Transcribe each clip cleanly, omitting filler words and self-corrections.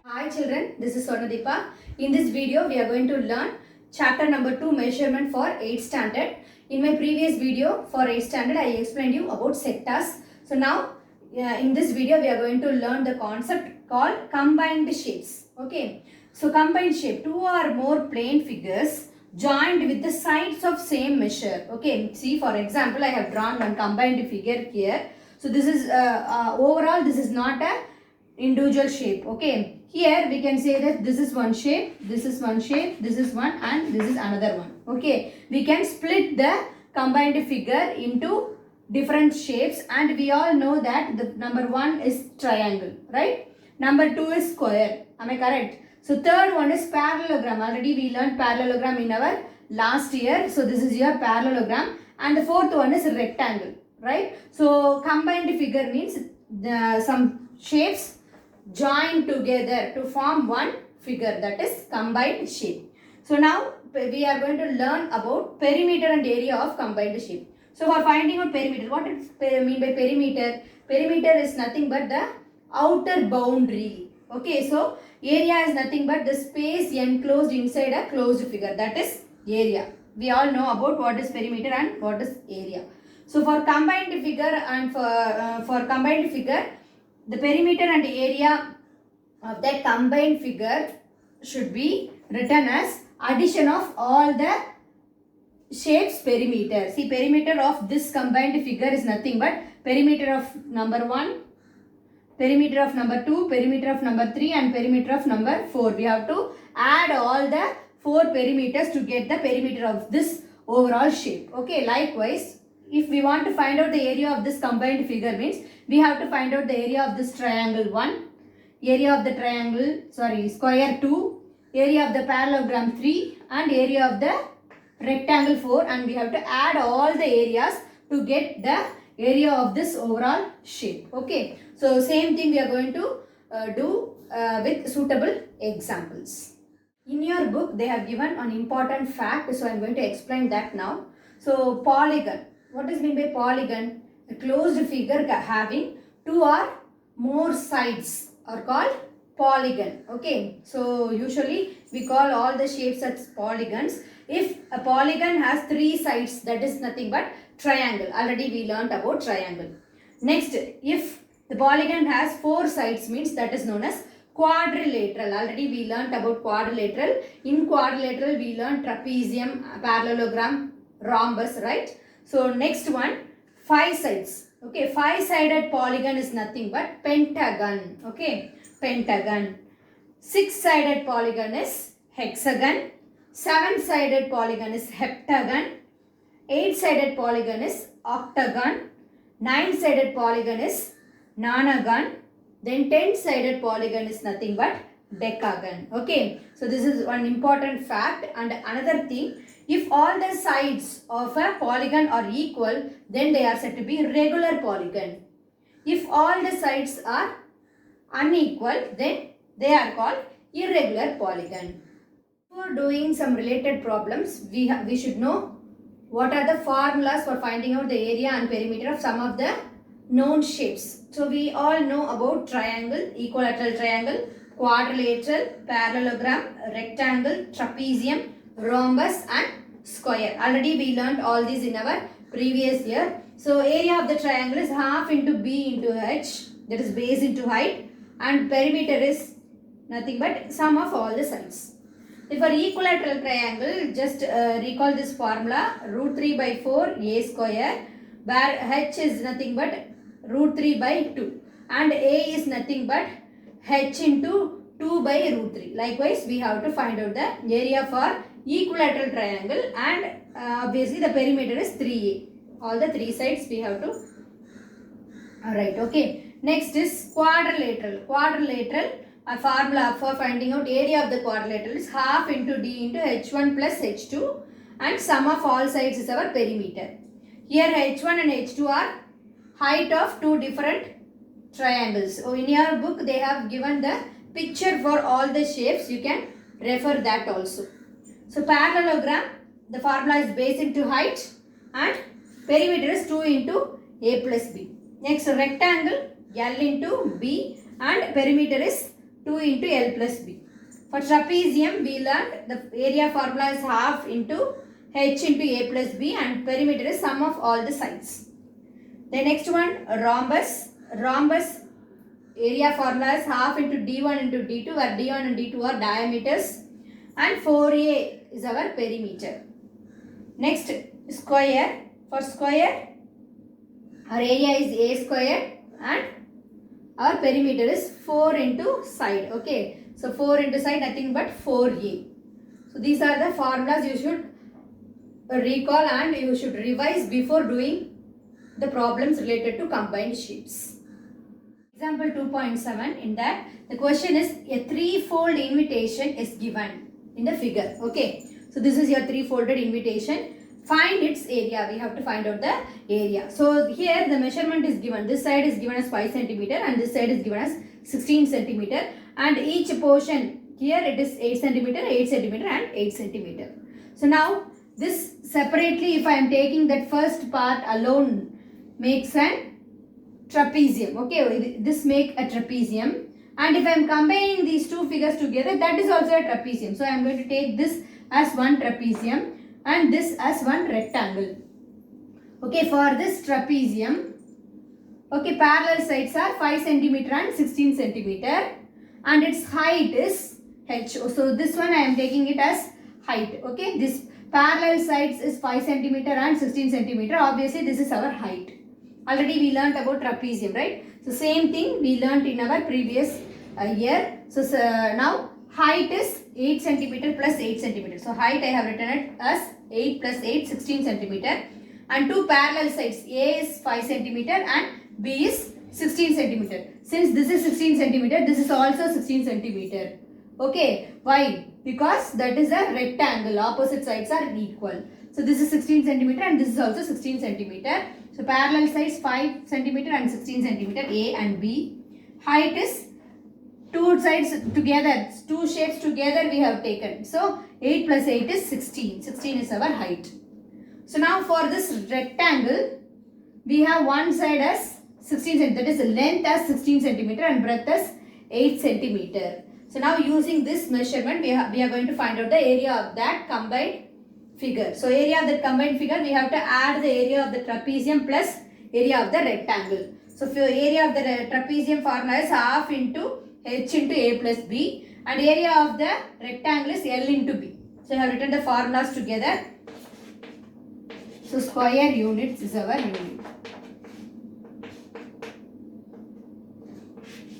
Hi children, this is Swarnadeepa. In this video, we are going to learn chapter number 2 measurement for 8th standard. In my previous video for 8th standard, I explained you about sectors. So now, in this video, we are going to learn the concept called combined shapes. Okay. So combined shape, two or more plane figures joined with the sides of same measure. Okay. See, for example, I have drawn one combined figure here. So this is overall, this is not a individual shape. Okay, here we can say that this is one shape, this is one shape, this is one, and this is another one. Okay, we can split the combined figure into different shapes, and we all know that the number 1 is triangle, right? Number 2 is square. Am I correct? So third one is parallelogram. Already we learned parallelogram in our last year. So this is your parallelogram, and the fourth one is rectangle, right? So combined figure means some shapes joined together to form one figure, that is combined shape. So now we are going to learn about perimeter and area of combined shape. So for finding out perimeter, what does mean by perimeter? Perimeter is nothing but the outer boundary. Okay, so area is nothing but the space enclosed inside a closed figure, that is area. We all know about what is perimeter and what is area. So for combined figure and for combined figure, the perimeter and area of that combined figure should be written as addition of all the shapes perimeter. See, perimeter of this combined figure is nothing but perimeter of number 1, perimeter of number 2, perimeter of number 3, and perimeter of number 4. We have to add all the 4 perimeters to get the perimeter of this overall shape. Okay, likewise, if we want to find out the area of this combined figure means we have to find out the area of this triangle 1, area of the square 2, area of the parallelogram 3, and area of the rectangle 4, and we have to add all the areas to get the area of this overall shape. Okay, so same thing we are going to do with suitable examples. In your book, they have given an important fact, so I am going to explain that now. So polygon. What is mean by polygon? A closed figure having 2 or more sides are called polygon. Okay, so usually we call all the shapes as polygons. If a polygon has 3 sides, that is nothing but triangle. Already we learnt about triangle. Next, if the polygon has 4 sides means that is known as quadrilateral. Already we learnt about quadrilateral. In quadrilateral we learnt trapezium, parallelogram, rhombus, right? So next one, 5 sides. Okay, 5-sided polygon is nothing but pentagon. Okay, pentagon. 6-sided polygon is hexagon. 7-sided polygon is heptagon. 8-sided polygon is octagon. 9-sided polygon is nonagon. Then 10-sided polygon is nothing but decagon. Okay, so this is one important fact. And another thing, if all the sides of a polygon are equal, then they are said to be regular polygon. If all the sides are unequal, then they are called irregular polygon. For doing some related problems, we should know what are the formulas for finding out the area and perimeter of some of the known shapes. So we all know about triangle, equilateral triangle, quadrilateral, parallelogram, rectangle, trapezium, rhombus, and square. Already we learned all these in our previous year. So area of the triangle is half into b into h, that is base into height, and perimeter is nothing but sum of all the sides. If for equilateral triangle, just recall this formula, root 3 by 4 a square, where h is nothing but root 3 by 2, and a is nothing but h into 2 by root 3. Likewise, we have to find out the area for equilateral triangle, and obviously the perimeter is 3a. All the 3 sides we have to write. Okay. Next is quadrilateral. Quadrilateral, a formula for finding out area of the quadrilateral is half into d into h1 plus h2, and sum of all sides is our perimeter. Here h1 and h2 are height of 2 different triangles. So in your book they have given the picture for all the shapes. You can refer that also. So parallelogram, the formula is base into height and perimeter is 2 into A plus B. Next rectangle L into B and perimeter is 2 into L plus B. For trapezium we learned the area formula is half into H into A plus B and perimeter is sum of all the sides. The next one rhombus. Rhombus area formula is half into D1 into D2 where D1 and D2 are diameters and 4A is our perimeter. Next square. For square our area is A square and our perimeter is 4 into side. Okay. So 4 into side nothing but 4A. So these are the formulas you should recall and you should revise before doing the problems related to combined shapes. Example 2.7, in that the question is a threefold invitation is given in the figure. Okay. So this is your three-folded invitation. Find its area. We have to find out the area. So here the measurement is given. This side is given as 5 centimeter and this side is given as 16 centimeter. And each portion here it is 8 centimeter, 8 centimeter and 8 centimeter. So now this separately, if I am taking that first part alone, makes an trapezium. Okay, this make a trapezium. And if I am combining these two figures together, that is also a trapezium. So I am going to take this as one trapezium and this as one rectangle. Okay, for this trapezium, okay, parallel sides are 5 centimeter and 16 centimeter and its height is H. So this one I am taking it as height. Okay, this parallel sides is 5 centimeter and 16 centimeter. Obviously this is our height. Already we learnt about trapezium, right? So same thing we learnt in our previous year. So now height is 8 centimeter plus 8 centimeter. So height I have written it as 8 plus 8, 16 centimeter. And two parallel sides, A is 5 centimeter and B is 16 centimeter. Since this is 16 centimeter, this is also 16 centimeter. Okay, why? Because that is a rectangle, opposite sides are equal. So this is 16 centimeter and this is also 16 centimeter. So parallel sides 5 centimeter and 16 centimeter, A and B. Height is two sides together, two shapes together we have taken. So 8 plus 8 is 16. 16 is our height. So now for this rectangle, we have one side as 16 centimeter, that is length as 16 centimeter and breadth as 8 centimeter. So now using this measurement, we are going to find out the area of that combined figure. So area of the combined figure, we have to add the area of the trapezium plus area of the rectangle. So for area of the trapezium formula is half into H into A plus B and area of the rectangle is L into B. So I have written the formulas together. So square units is our unit.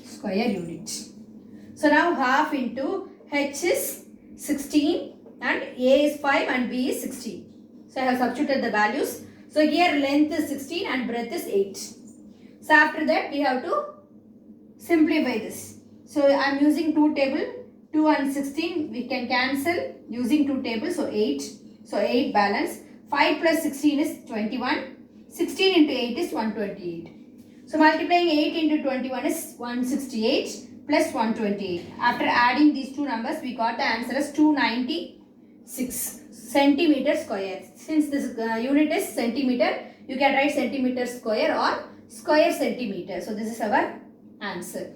Square unit. So now half into H is 16 and A is 5 and B is 16. So I have substituted the values. So here length is 16 and breadth is 8. So after that we have to simplify this. So I am using two table, 2 and 16 we can cancel using two tables. So 8. So 8 balance. 5 plus 16 is 21. 16 into 8 is 128. So multiplying 8 into 21 is 168 plus 128. After adding these two numbers, we got the answer as 296 centimeter square. Since this unit is centimeter, you can write centimeter square or square centimeter. So this is our answer.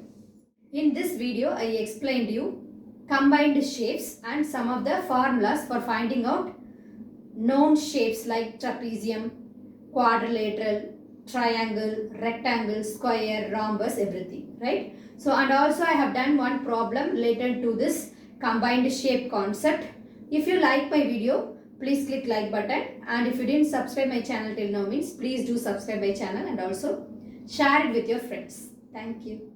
In this video, I explained you combined shapes and some of the formulas for finding out known shapes like trapezium, quadrilateral, triangle, rectangle, square, rhombus, everything, right? So and also I have done one problem related to this combined shape concept. If you like my video, please click like button, and if you didn't subscribe my channel till now means please do subscribe my channel and also share it with your friends. Thank you.